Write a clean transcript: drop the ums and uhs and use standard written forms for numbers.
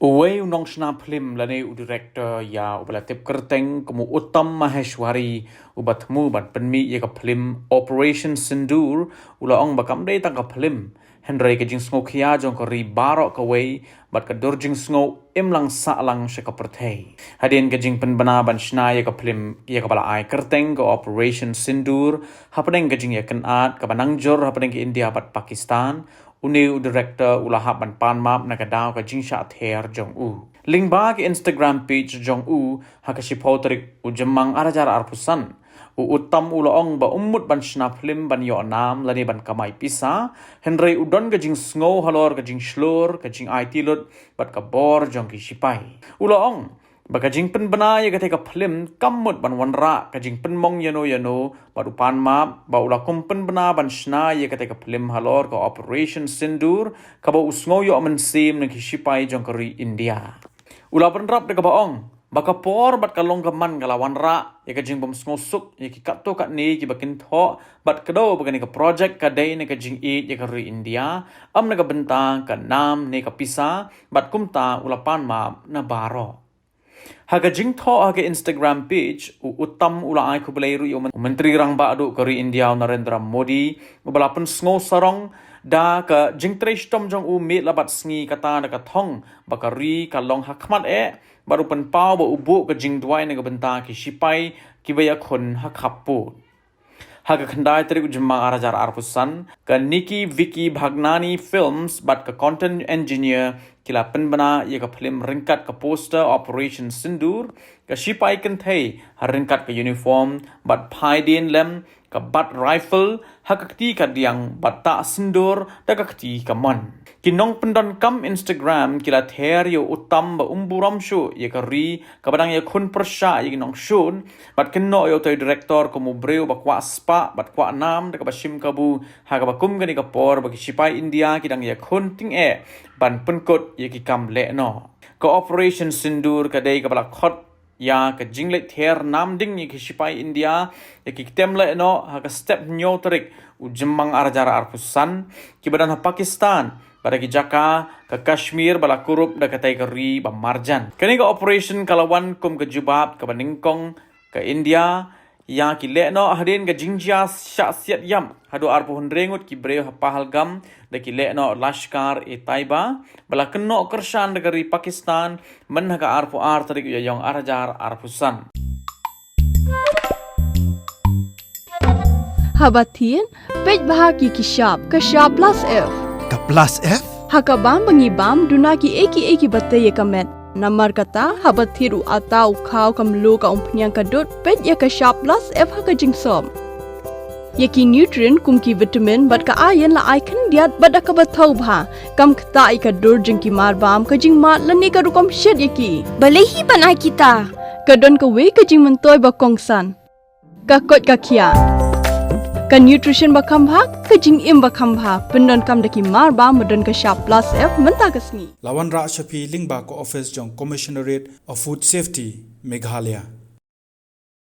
Uwe unong shna film lane u director ya ubalatip kerteng kemu Uttam Maheshwari ubatmu bat penmi ya ka film Operation Sindoor ulaong bakam dei tang ka film Henry ka jing sngo khia jong ka ri baro ka wei bat ka dor jing sngo imlang sa lang she ka perthei hadin ka jing penbana ban shna ya ka film ya ka bala ai kerteng ka Operation Sindoor hapeng ka jing ya kan at ka banangjor hapeng ka India bat Pakistan Uniu director ulahap ban pan map nakadaw ka jingsha ther jong u. Lingba ki Instagram page jong u hakashipotrik ujemang arajar arpusan. Uttam ulaong ba ummut ban shna film ban yo nam lani ban kamai pisa. Henry udon ka jing sngo halor ka jing shlor ka jing IT lut bat ka bor jong ki shipai. Ulaong baka jing pen bana ya ka film kamut ban wanra ka jing pen mong yano baru pan map ba ula pen bana ban shna ya ka film halor ka Operation Sindoor ka ba usngo yo men sim na kishipai jong kari India ula pen rap de ka baong baka por bat ka long ka man ka wanra ya ka jing bom sngo suk ya ki katto ka ni ki bakin tho bat ka do baka ni ka project ka dai na ka jing ya kari India am na ka bentang ka nam ne ka pisa bat kumta ula pan map na baro Haga jingtho haga Instagram page Uttam ula ai kubelai ru menteri rang ba adu kari India Narendra Modi ubalapan sngo sarong da ka jingtre stom jong met labat sngi kata na ka thong bakari ka long hakmat baru pen pau ba ubu ka jingdwai na ka benta ki sipai ki baya khun hakhapu Haga khandai teri ujemang arajar arpusan ka Nikki Vicky Bhagnani Films bat ka content engineer kila penbana ia ka film ringkat ka poster Operation Sindoor ka sipai kenthei ringkat ka uniform bat phaidin lem ka bat rifle hakakti ka diang bat ta sindur da kakti ka mon kinong pendon kam Instagram kila ther yo Uttam ba umburam shu ia ka ri ka badang ya khun persha ia kinong shun bat kenno yo toy director ko mubreu ba kwa spa bat kwa nam da ka bashim kabu ha ka bakum gani ka por ba ki sipai India kidang ya khun ting ban penkot ya ki kam le no ka Operation Sindoor ka dei ka bala khot ya ka jinglet ther nam ding ni ki sipai India ya ki temle no ha ka step nyo tarik ujemang arjara arpusan ki badan ha Pakistan pada ki Jaka ka Kashmir bala kurup da katai ka ri ba marjan kani ka operation kalawan kum ka jubab ka baningkong ka India ya ki le no hadin ka jingjia syasiat yam hadu arpu hundrengut ki breu ha Pahalgam da ki le no Lashkar Taiba bala kenno kershan da ri Pakistan men ha ka arpu ar tarik ya yong arjar arpusan Habatin pej bahagi ki shop plus F Ka plus F? Hakabam bangibam dunaki eki batay kamet Namar kata habathiru atau khau kamlu ka umpnyang kadut pej ya ka shop plus F haka jingsom Yaki nutrient kumki vitamin bat ka ayan la icon diat bada ka bathau bha kam kta ka dur jingki marbam ka jing mat lani ka rukom shed yaki Balehi banai kita kadon ka we ka jing mentoy ba kongsan ka kot ka khia Ka nutrition bakam bha ka jing im bakam bha pendon kam daki marba modon ka shop plus F menta kasni Lawan Ra Shafi Lingba ko office jong Commissionerate of Food Safety Meghalaya